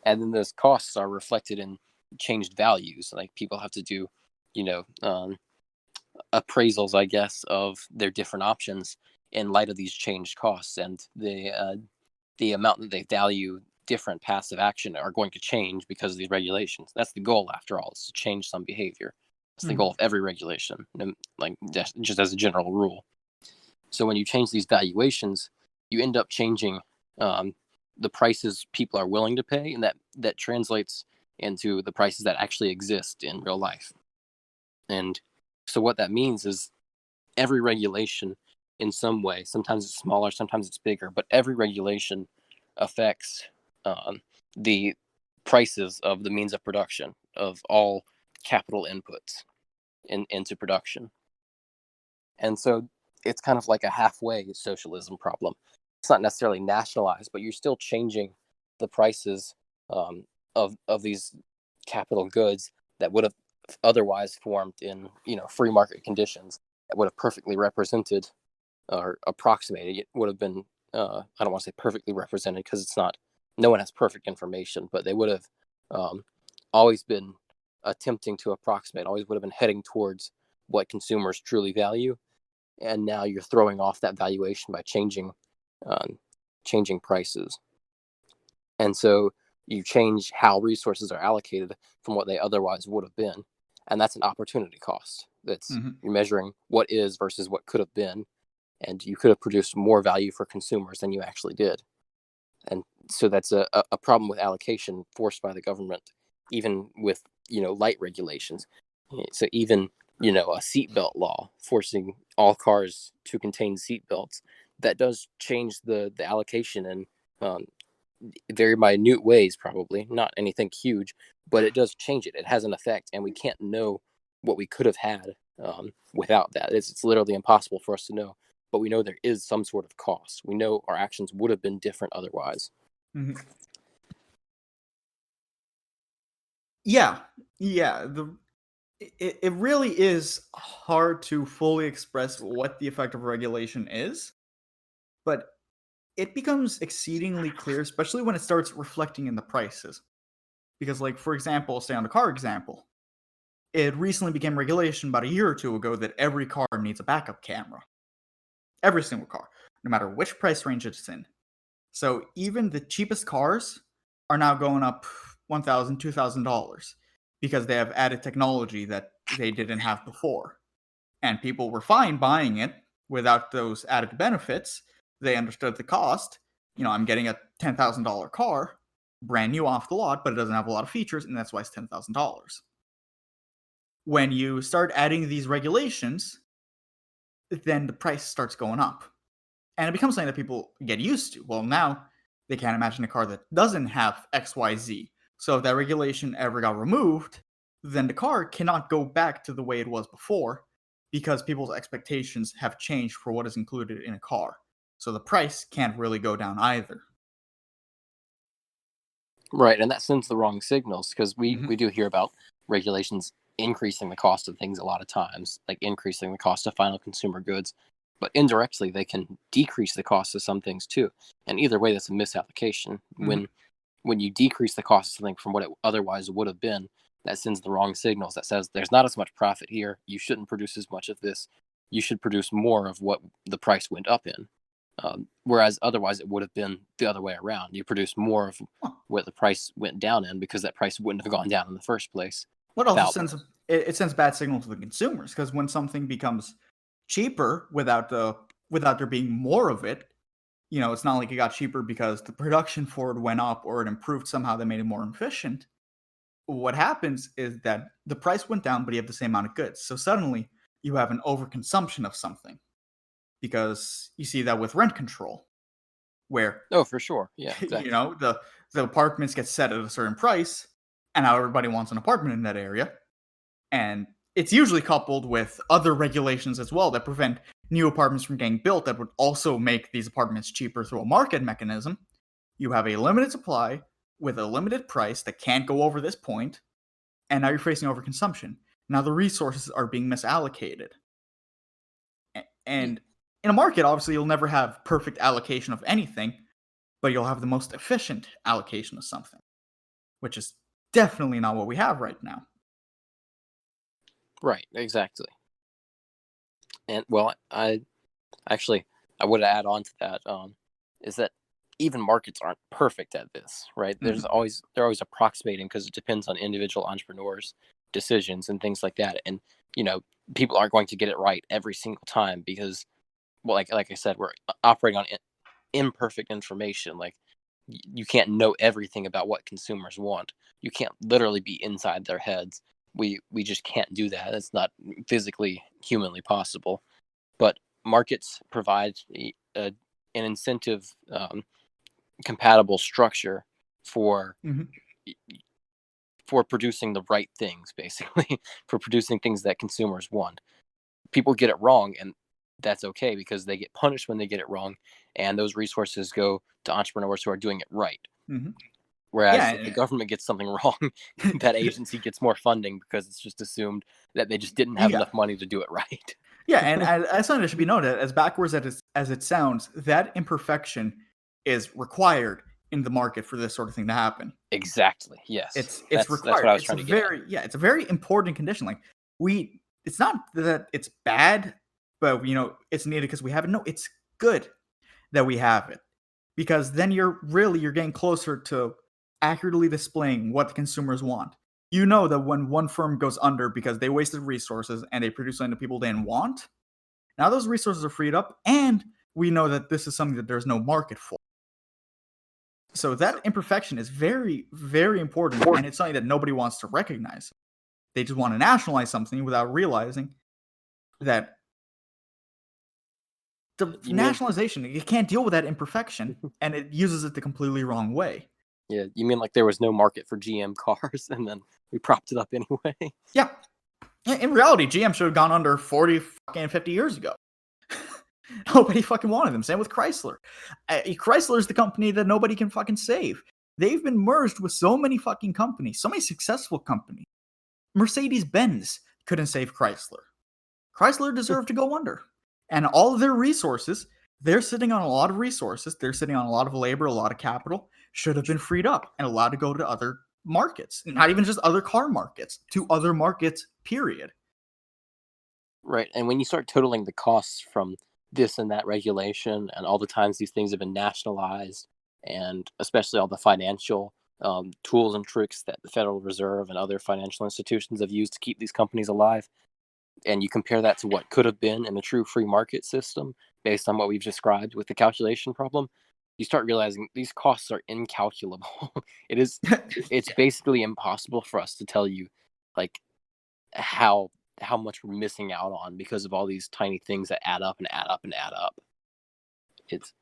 And then those costs are reflected in changed values. Like people have to do, appraisals, I guess, of their different options in light of these changed costs, and the amount that they value different paths of action are going to change because of these regulations. That's the goal, after all, is to change some behavior. That's the goal of every regulation, like just as a general rule. So when you change these valuations, you end up changing the prices people are willing to pay, and that translates into the prices that actually exist in real life. And so what that means is every regulation in some way, sometimes it's smaller, sometimes it's bigger, but every regulation affects the prices of the means of production of all capital inputs into production. And so it's kind of like a halfway socialism problem. It's not necessarily nationalized, but you're still changing the prices of these capital goods that would have otherwise formed in free market conditions, that would have perfectly represented or approximated. It would have been I don't want to say perfectly represented, because it's not. No one has perfect information, but they would have always been attempting to approximate. Always would have been heading towards what consumers truly value. And now you're throwing off that valuation by changing prices. And so you change how resources are allocated from what they otherwise would have been. And that's an opportunity cost. That's You're measuring what is versus what could have been. And you could have produced more value for consumers than you actually did. And so that's a problem with allocation forced by the government, even with, light regulations. So even, a seatbelt law forcing all cars to contain seatbelts, that does change the allocation in very minute ways, probably not anything huge, but it does change it. It has an effect, and we can't know what we could have had without that. It's literally impossible for us to know, but we know there is some sort of cost. We know our actions would have been different otherwise. Mm-hmm. Yeah. It really is hard to fully express what the effect of regulation is, but it becomes exceedingly clear, especially when it starts reflecting in the prices. Because, like, for example, stay on the car example. It recently became regulation about a year or two ago that every car needs a backup camera. Every single car, no matter which price range it's in. So even the cheapest cars are now going up $1,000, $2,000 because they have added technology that they didn't have before. And people were fine buying it without those added benefits. They understood the cost. I'm getting a $10,000 car, brand new off the lot, but it doesn't have a lot of features, and that's why it's $10,000. When you start adding these regulations, then the price starts going up. And it becomes something that people get used to. Well, now they can't imagine a car that doesn't have XYZ. So if that regulation ever got removed, then the car cannot go back to the way it was before, because people's expectations have changed for what is included in a car. So the price can't really go down either. Right, and that sends the wrong signals, because we do hear about regulations increasing the cost of things a lot of times, like increasing the cost of final consumer goods. But indirectly, they can decrease the cost of some things too. And either way, that's a misapplication. When you decrease the cost of something from what it otherwise would have been, that sends the wrong signals. That says there's not as much profit here. You shouldn't produce as much of this. You should produce more of what the price went up in. Whereas otherwise, it would have been the other way around. You produce more of what the price went down in, because that price wouldn't have gone down in the first place. What also sends bad signal to the consumers, because when something becomes cheaper without there being more of it, it's not like it got cheaper because the production for it went up or it improved somehow that made it more efficient. What happens is that the price went down, but you have the same amount of goods. So suddenly you have an overconsumption of something, because you see that with rent control, where for sure, yeah, exactly. The apartments get set at a certain price, and now everybody wants an apartment in that area, and it's usually coupled with other regulations as well that prevent new apartments from getting built that would also make these apartments cheaper through a market mechanism. You have a limited supply with a limited price that can't go over this point, and now you're facing overconsumption. Now the resources are being misallocated. And in a market, obviously, you'll never have perfect allocation of anything, but you'll have the most efficient allocation of something, which is definitely not what we have right now. Right, exactly. And well, I would add on to that, is that even markets aren't perfect at this, right? They're always approximating, because it depends on individual entrepreneurs' decisions and things like that. And people aren't going to get it right every single time, because, well, like I said, we're operating on imperfect information. Like, you can't know everything about what consumers want. You can't literally be inside their heads. We just can't do that. It's not physically, humanly possible. But markets provide an incentive compatible structure for producing the right things, basically, for producing things that consumers want. People get it wrong, and that's okay because they get punished when they get it wrong, and those resources go to entrepreneurs who are doing it right. Mm-hmm. Whereas if the government gets something wrong, that agency gets more funding because it's just assumed that they just didn't have enough money to do it right. Yeah, and as something that should be noted, as backwards as it sounds, that imperfection is required in the market for this sort of thing to happen. Exactly. Yes. It's required. That's what I was trying to get at. It's a very important condition. Like it's not that it's bad, but it's needed because we have it. No, it's good that we have it, because then you're getting closer to accurately displaying what the consumers want. You know that when one firm goes under because they wasted resources and they produce something that people didn't want, now those resources are freed up, and we know that this is something that there's no market for. So that imperfection is very, very important, and it's something that nobody wants to recognize. They just want to nationalize something without realizing that the nationalization, you can't deal with that imperfection, and it uses it the completely wrong way. Yeah, you mean like there was no market for GM cars, and then we propped it up anyway? Yeah. In reality, GM should have gone under 40 fucking 50 years ago. Nobody fucking wanted them. Same with Chrysler. Chrysler is the company that nobody can fucking save. They've been merged with so many fucking companies, so many successful companies. Mercedes-Benz couldn't save Chrysler. Chrysler deserved to go under. And all of their resources, they're sitting on a lot of resources. They're sitting on a lot of labor, a lot of capital, should have been freed up and allowed to go to other markets. Not even just other car markets, to other markets, period. Right. And when you start totaling the costs from this and that regulation and all the times these things have been nationalized, and especially all the financial tools and tricks that the Federal Reserve and other financial institutions have used to keep these companies alive, and you compare that to what could have been in a true free market system based on what we've described with the calculation problem, you start realizing these costs are incalculable. It's basically impossible for us to tell you like how much we're missing out on because of all these tiny things that add up and add up and add up. It's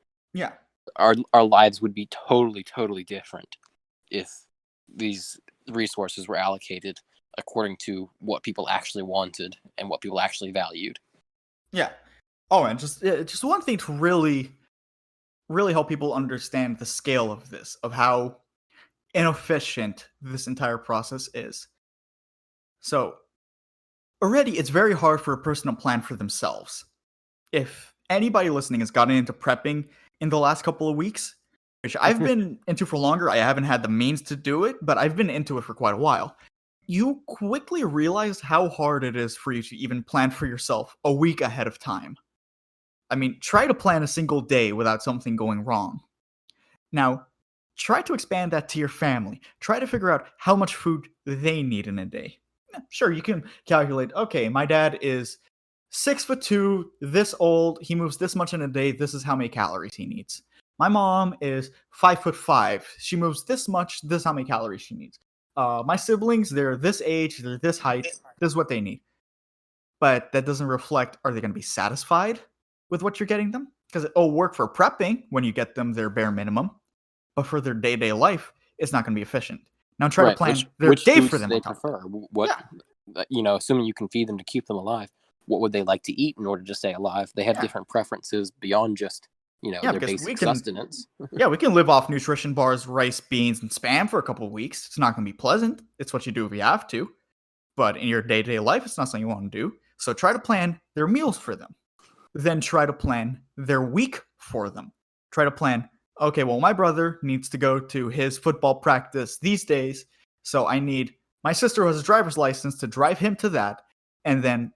our lives would be totally different if these resources were allocated according to what people actually wanted and what people actually valued. Yeah. Oh, and just one thing to really help people understand the scale of this, of how inefficient this entire process is. So, already it's very hard for a person to plan for themselves. If anybody listening has gotten into prepping in the last couple of weeks, which I've been into for longer, I haven't had the means to do it, but I've been into it for quite a while. You quickly realize how hard it is for you to even plan for yourself a week ahead of time. I mean, try to plan a single day without something going wrong. Now, try to expand that to your family. Try to figure out how much food they need in a day. Sure, you can calculate, okay, my dad is 6'2", this old, he moves this much in a day, this is how many calories he needs. My mom is 5'5", she moves this much, this is how many calories she needs. My siblings, they're this age, they're this height, this is what they need. But that doesn't reflect, are they going to be satisfied with what you're getting them? Because it'll work for prepping when you get them their bare minimum, but for their day-to-day life, it's not going to be efficient. Now try to plan which day for them. They prefer. Assuming you can feed them to keep them alive, what would they like to eat in order to stay alive? They have different preferences beyond just their basic sustenance. We can live off nutrition bars, rice, beans, and Spam for a couple of weeks. It's not going to be pleasant. It's what you do if you have to. But in your day-to-day life, it's not something you want to do. So try to plan their meals for them. Then try to plan their week for them. Try to plan, okay, well, my brother needs to go to his football practice these days, so I need my sister who has a driver's license to drive him to that, and then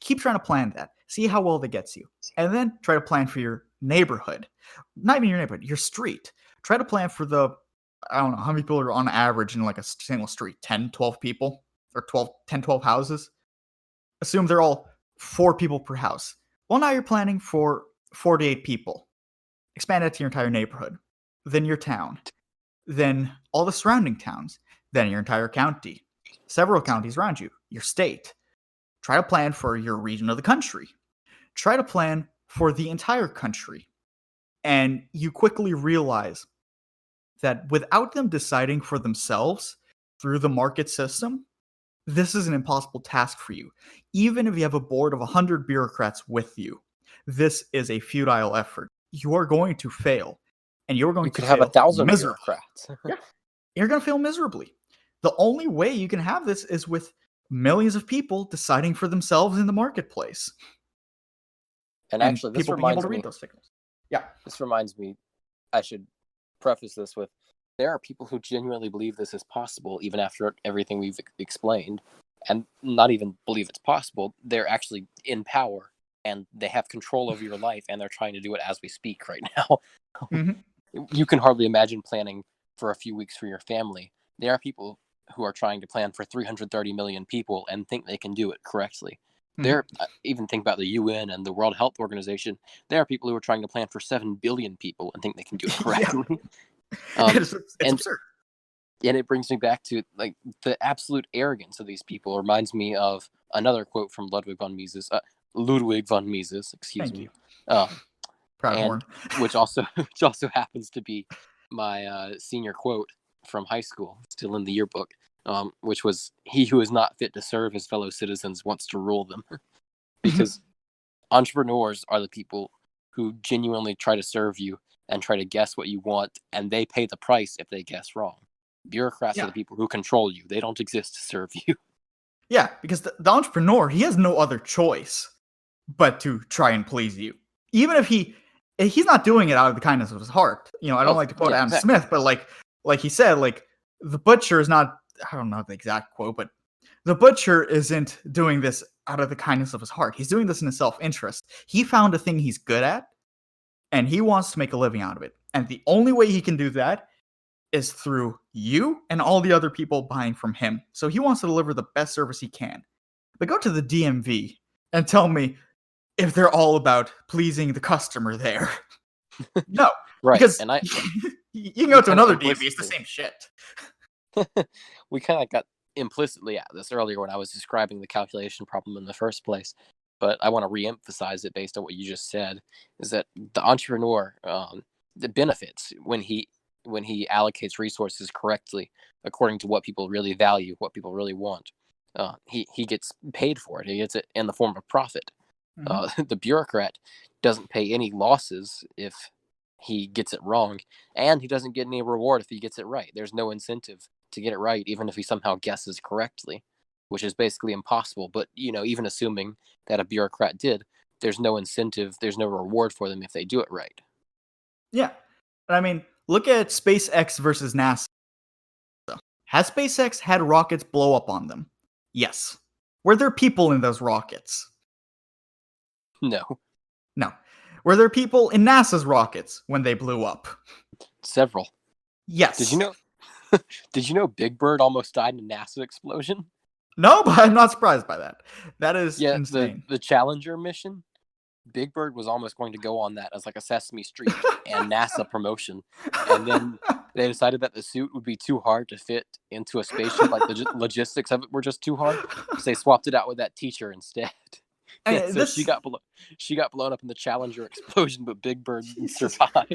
keep trying to plan that. See how well that gets you. And then try to plan for your neighborhood. Not even your neighborhood, your street. Try to plan for I don't know, how many people are on average in like a single street? 10, 12 people? Or 10, 12 houses? Assume they're all 4 people per house. Well, now you're planning for 48 people. Expand that to your entire neighborhood. Then your town. Then all the surrounding towns. Then your entire county. Several counties around you. Your state. Try to plan for your region of the country. Try to plan for the entire country. And you quickly realize that without them deciding for themselves through the market system, this is an impossible task for you. Even if you have a board of 100 bureaucrats with you, this is a futile effort. You are going to fail, and you're going You to could have fail 1,000 miserably. bureaucrats. Yeah, you're going to fail miserably. The only way you can have this is with millions of people deciding for themselves in the marketplace. And actually, this people being able reminds to me. read those signals. Yeah. This reminds me. I should preface this with: there are people who genuinely believe this is possible, even after everything we've explained, and not even believe it's possible. They're actually in power, and they have control over your life, and they're trying to do it as we speak right now. You can hardly imagine planning for a few weeks for your family. There are people who are trying to plan for 330 million people and think they can do it correctly. There, even think about the UN and the World Health Organization. There are people who are trying to plan for 7 billion people and think they can do it correctly. It's absurd. And it brings me back to like the absolute arrogance of these people. It reminds me of another quote from Ludwig von Mises, excuse Thank me. you. Proud And horn. which also happens to be my senior quote from high school, still in the yearbook, which was, "He who is not fit to serve his fellow citizens wants to rule them." Because entrepreneurs are the people who genuinely try to serve you and try to guess what you want, and they pay the price if they guess wrong. Bureaucrats are the people who control you. They don't exist to serve you. Yeah, because the entrepreneur, he has no other choice but to try and please you. Even if he's not doing it out of the kindness of his heart. I don't like to quote Adam Smith, but like he said, like the butcher is not, I don't know the exact quote, but the butcher isn't doing this out of the kindness of his heart. He's doing this in his self-interest. He found a thing he's good at, and he wants to make a living out of it. And the only way he can do that is through you and all the other people buying from him. So he wants to deliver the best service he can. But go to the DMV and tell me if they're all about pleasing the customer there. No. Right. Because and you can go to another DMV, it's the same shit. We kind of got implicitly at this earlier when I was describing the calculation problem in the first place. But I want to re-emphasize it based on what you just said, is that the entrepreneur, the benefits when he allocates resources correctly according to what people really value, what people really want. He gets paid for it. He gets it in the form of profit. The bureaucrat doesn't pay any losses if he gets it wrong, and he doesn't get any reward if he gets it right. There's no incentive to get it right, even if he somehow guesses correctly, which is basically impossible. But even assuming that a bureaucrat did, there's no incentive, there's no reward for them if they do it right. Yeah. I mean, look at SpaceX versus NASA. Has SpaceX had rockets blow up on them? Yes. Were there people in those rockets? No. Were there people in NASA's rockets when they blew up? Several. Yes. Did you know Big Bird almost died in a NASA explosion? No, but I'm not surprised by that. That is insane. The Challenger mission, Big Bird was almost going to go on that as like a Sesame Street and NASA promotion. And then they decided that the suit would be too hard to fit into a spaceship. Like the logistics of it were just too hard. So they swapped it out with that teacher instead. And so she got blown up in the Challenger explosion, but Big Bird survived.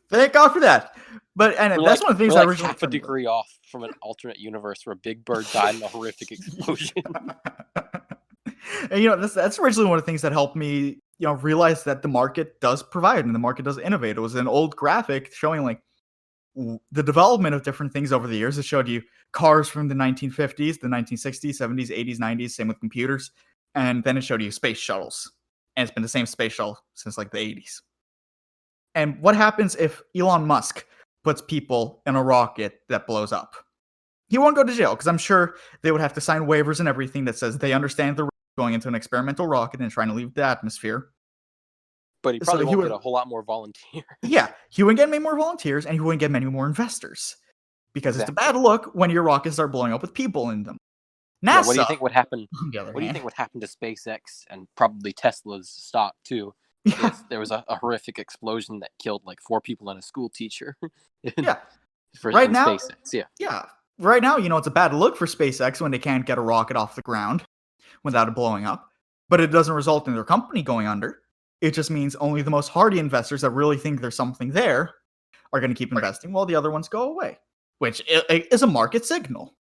Thank God for that. But that's one of the things I originally half a degree off from an alternate universe where Big Bird died in a horrific explosion. And that's originally one of the things that helped me, realize that the market does provide and the market does innovate. It was an old graphic showing like the development of different things over the years. It showed you cars from the 1950s, the 1960s, 70s, 80s, 90s, same with computers. And then it showed you space shuttles. And it's been the same space shuttle since like the 80s. And what happens if Elon Musk puts people in a rocket that blows up? He won't go to jail because I'm sure they would have to sign waivers and everything that says they understand the risk going into an experimental rocket and trying to leave the atmosphere. But he probably won't get a whole lot more volunteers. Yeah, he wouldn't get many more volunteers and he wouldn't get many more investors. Because It's a bad look when your rockets start blowing up with people in them. NASA. Yeah, what do you think would happen? What do you think would happen to SpaceX and probably Tesla's stock too if there was a horrific explosion that killed like 4 people and a school teacher? Right now, SpaceX, right now, it's a bad look for SpaceX when they can't get a rocket off the ground without it blowing up. But it doesn't result in their company going under. It just means only the most hardy investors that really think there's something there are going to keep investing while the other ones go away, which is a market signal.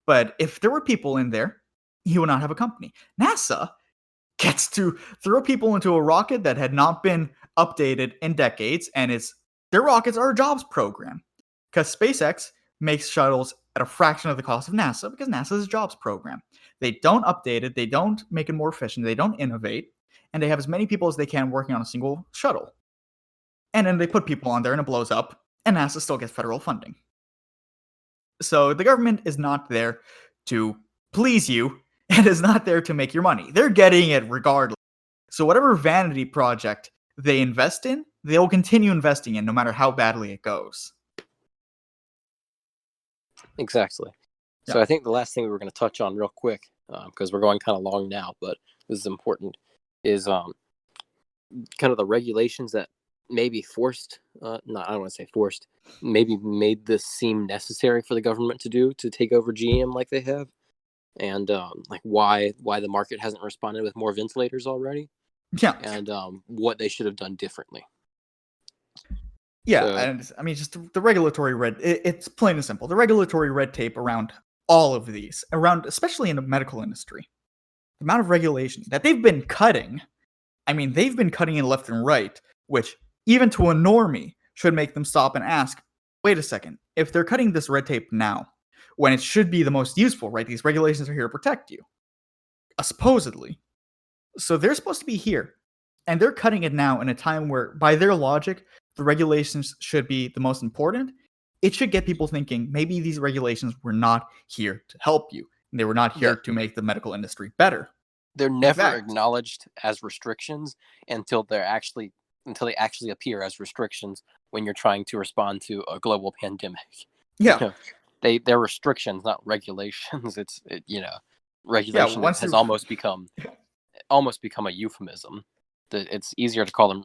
But if there were people in there, he would not have a company. NASA gets to throw people into a rocket that had not been updated in decades, and their rockets are a jobs program. Because SpaceX makes shuttles at a fraction of the cost of NASA, because NASA is a jobs program. They don't update it, they don't make it more efficient, they don't innovate, and they have as many people as they can working on a single shuttle. And then they put people on there and it blows up, and NASA still gets federal funding. So the government is not there to please you, and is not there to make your money. They're getting it regardless. So whatever vanity project they invest in, they'll continue investing in no matter how badly it goes. Exactly. So I think the last thing we were going to touch on real quick, because we're going kind of long now, but this is important, is kind of the regulations that maybe forced, I don't want to say forced, maybe made this seem necessary for the government to do, to take over GM like they have, and like why the market hasn't responded with more ventilators already. Yeah. And what they should have done differently. Yeah, so, and I mean, just the regulatory it's plain and simple. The regulatory red tape around all of these, especially in the medical industry, the amount of regulation that they've been cutting, I mean, they've been cutting in left and right, which even to a normie should make them stop and ask, wait a second, if they're cutting this red tape now, when it should be the most useful, right? These regulations are here to protect you, supposedly. So they're supposed to be here, and they're cutting it now in a time where, by their logic, the regulations should be the most important. It should get people thinking maybe these regulations were not here to help you. They were not here to make the medical industry better. They're never acknowledged as restrictions until they actually appear as restrictions when you're trying to respond to a global pandemic. Yeah. They're restrictions, not regulations. Regulation has almost become a euphemism. It's easier to call them,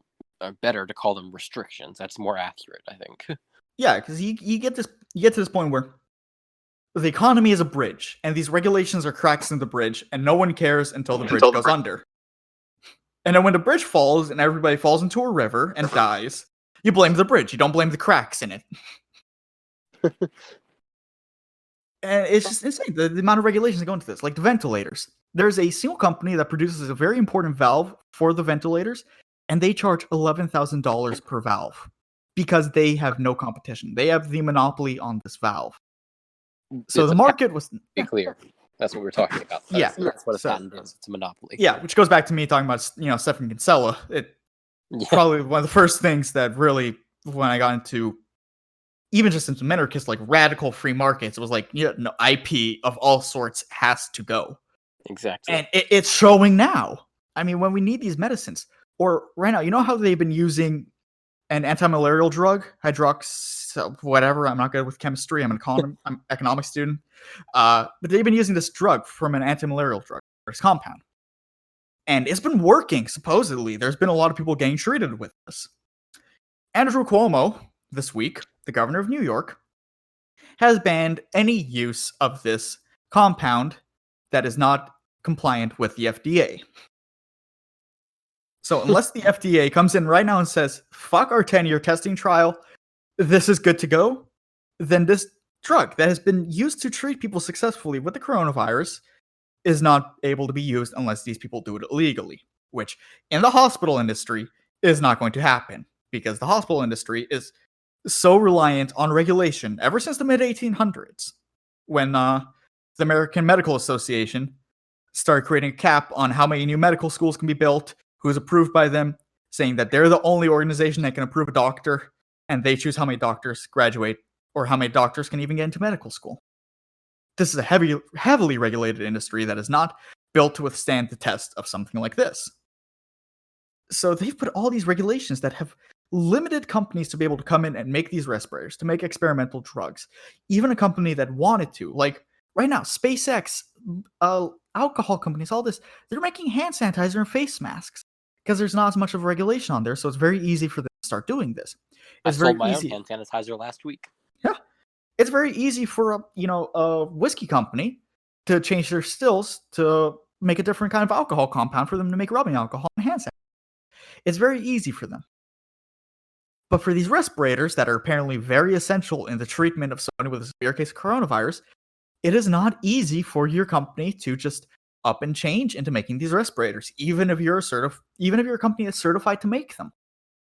better to call them restrictions. That's more accurate, I think. Yeah, because you get to this point where the economy is a bridge, and these regulations are cracks in the bridge, and no one cares until the bridge goes under. And then when the bridge falls and everybody falls into a river and dies, you blame the bridge. You don't blame the cracks in it. And it's just insane, the amount of regulations that go into this. Like the ventilators. There's a single company that produces a very important valve for the ventilators, and they charge $11,000 per valve because they have no competition. They have the monopoly on this valve. So the market was... Be clear. That's what we're talking about. That's what a patent is. It's a monopoly. Yeah, which goes back to me talking about, Stephen Kinsella. Probably one of the first things that really, when I got into, even just into minarchist, like radical free markets, it was like, IP of all sorts has to go. Exactly. And it's showing now. I mean, when we need these medicines, or right now, you know how they've been using an anti-malarial drug, whatever. I'm not good with chemistry. I'm an economics student. But they've been using this drug from an anti-malarial drug, or this compound. And it's been working, supposedly. There's been a lot of people getting treated with this. Andrew Cuomo, this week, the governor of New York, has banned any use of this compound that is not compliant with the FDA. So unless the FDA comes in right now and says, fuck our 10-year testing trial, this is good to go, then this drug that has been used to treat people successfully with the coronavirus is not able to be used unless these people do it illegally, which in the hospital industry is not going to happen because the hospital industry is so reliant on regulation ever since the mid-1800s when the American Medical Association started creating a cap on how many new medical schools can be built, who's approved by them, saying that they're the only organization that can approve a doctor, and they choose how many doctors graduate or how many doctors can even get into medical school. This is a heavily regulated industry that is not built to withstand the test of something like this. So they've put all these regulations that have limited companies to be able to come in and make these respirators, to make experimental drugs. Even a company that wanted to, like right now, SpaceX, alcohol companies, all this, they're making hand sanitizer and face masks because there's not as much of a regulation on there, so it's very easy for them to start doing this. I sold my own hand sanitizer last week. Yeah. It's very easy for a whiskey company to change their stills to make a different kind of alcohol compound for them to make rubbing alcohol and hand sanitizer. It's very easy for them. But for these respirators that are apparently very essential in the treatment of somebody with a severe case of coronavirus, it is not easy for your company to just up and change into making these respirators, even if you're a company that's certified to make them.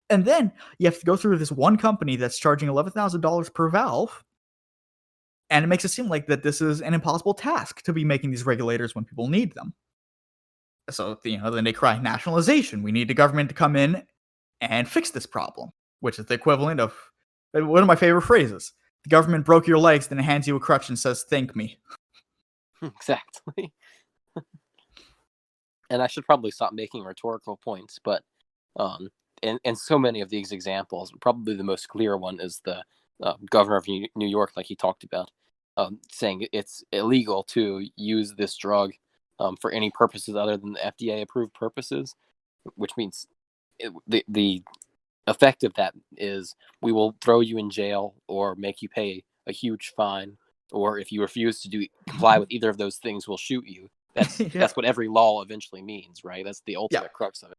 And then you have to go through this one company that's charging $11,000 per valve, and it makes it seem like that this is an impossible task to be making these regulators when people need them. So, then they cry nationalization. We need the government to come in and fix this problem, which is the equivalent of one of my favorite phrases. The government broke your legs, then it hands you a crutch and says, thank me. Exactly. And I should probably stop making rhetorical points, but in so many of these examples, probably the most clear one is the governor of New York, like he talked about, saying it's illegal to use this drug for any purposes other than the FDA-approved purposes, which means the effect of that is we will throw you in jail or make you pay a huge fine, or if you refuse to comply with either of those things, we'll shoot you. That's what every law eventually means, right? That's the ultimate crux of it,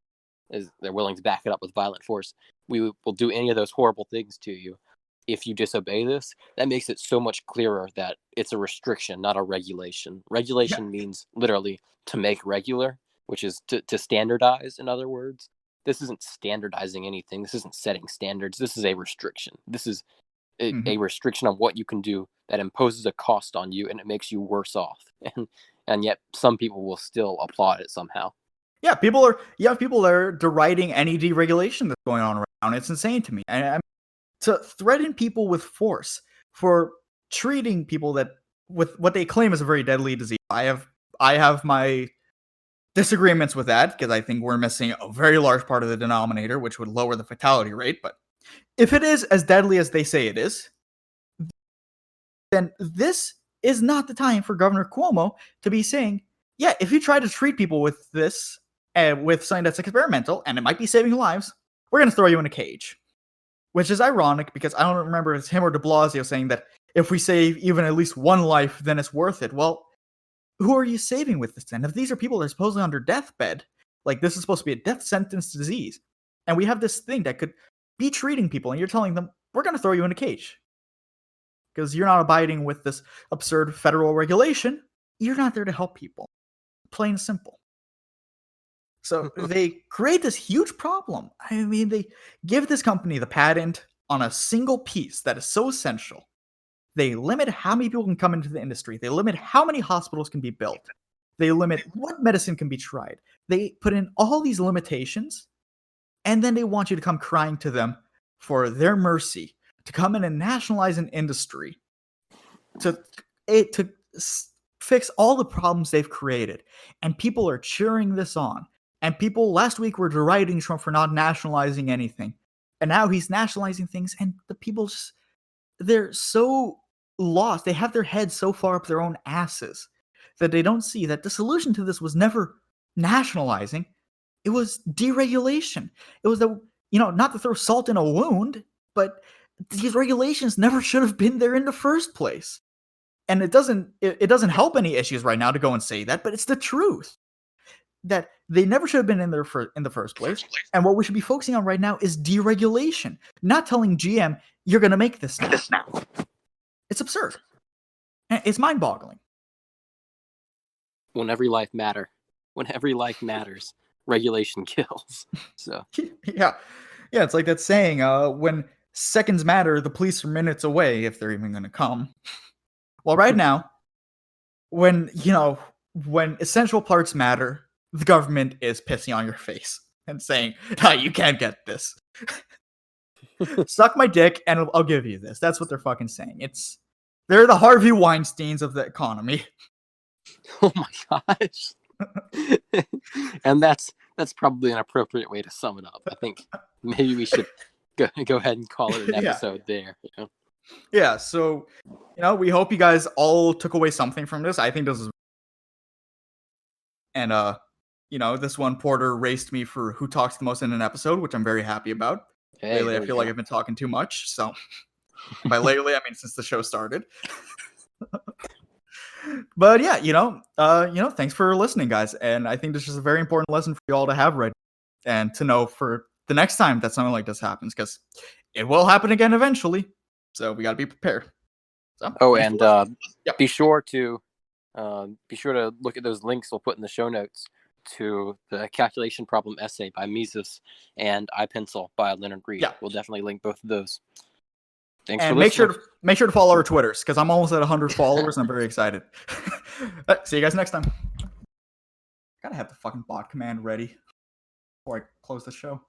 is they're willing to back it up with violent force. We will do any of those horrible things to you if you disobey this. That makes it so much clearer that it's a restriction, not a regulation. Regulation means literally to make regular, which is to standardize, in other words. This isn't standardizing anything. This isn't setting standards. This is a restriction. This is a restriction on what you can do that imposes a cost on you, and it makes you worse off. And yet some people will still applaud it somehow. Yeah, people are deriding any deregulation that's going on around. It's insane to me. And to threaten people with force for treating people with what they claim is a very deadly disease. I have my disagreements with that, because I think we're missing a very large part of the denominator, which would lower the fatality rate. But if it is as deadly as they say it is, then this is not the time for Governor Cuomo to be saying, yeah, if you try to treat people with this, with something that's experimental, and it might be saving lives, we're going to throw you in a cage. Which is ironic, because I don't remember if it's him or de Blasio saying that if we save even at least one life, then it's worth it. Well, who are you saving with this then? If these are people that are supposedly under deathbed, like this is supposed to be a death sentence disease, and we have this thing that could be treating people, and you're telling them, we're going to throw you in a cage. Because you're not abiding with this absurd federal regulation, you're not there to help people. Plain and simple. So they create this huge problem. I mean, they give this company the patent on a single piece that is so essential. They limit how many people can come into the industry. They limit how many hospitals can be built. They limit what medicine can be tried. They put in all these limitations, and then they want you to come crying to them for their mercy, to come in and nationalize an industry, to fix all the problems they've created. And people are cheering this on. And people last week were deriding Trump for not nationalizing anything. And now he's nationalizing things, and the people they're so lost. They have their heads so far up their own asses that they don't see that the solution to this was never nationalizing. It was deregulation. It was not to throw salt in a wound, but these regulations never should have been there in the first place. And it doesn't help any issues right now to go and say that, but it's the truth. That they never should have been in there in the first place. And what we should be focusing on right now is deregulation, not telling GM, you're going to make this now. It's absurd. It's mind-boggling. When every life matters, regulation kills. So yeah, it's like that saying, when seconds matter, the police are minutes away, if they're even going to come. Well, right now, when essential parts matter, the government is pissing on your face and saying, you can't get this. Suck my dick and I'll give you this. That's what they're fucking saying. They're the Harvey Weinsteins of the economy. Oh my gosh. And that's probably an appropriate way to sum it up. I think maybe we should go ahead and call it an episode there. Yeah, so we hope you guys all took away something from this. I think this is, and this one, Porter raced me for who talks the most in an episode, which I'm very happy about. Hey, lately, I feel like I've been talking too much. So by lately, I mean since the show started. But yeah, thanks for listening, guys. And I think this is a very important lesson for you all to have right now, and to know for the next time that something like this happens, because it will happen again eventually. So we got to be prepared. So, and be sure to Be sure to look at those links we'll put in the show notes to the calculation problem essay by Mises and iPencil by Leonard Reed. Yeah. We'll definitely link both of those. Thanks and for make listening. sure to follow our Twitters because I'm almost at 100 followers and I'm very excited. See you guys next time. Gotta have the fucking bot command ready before I close the show.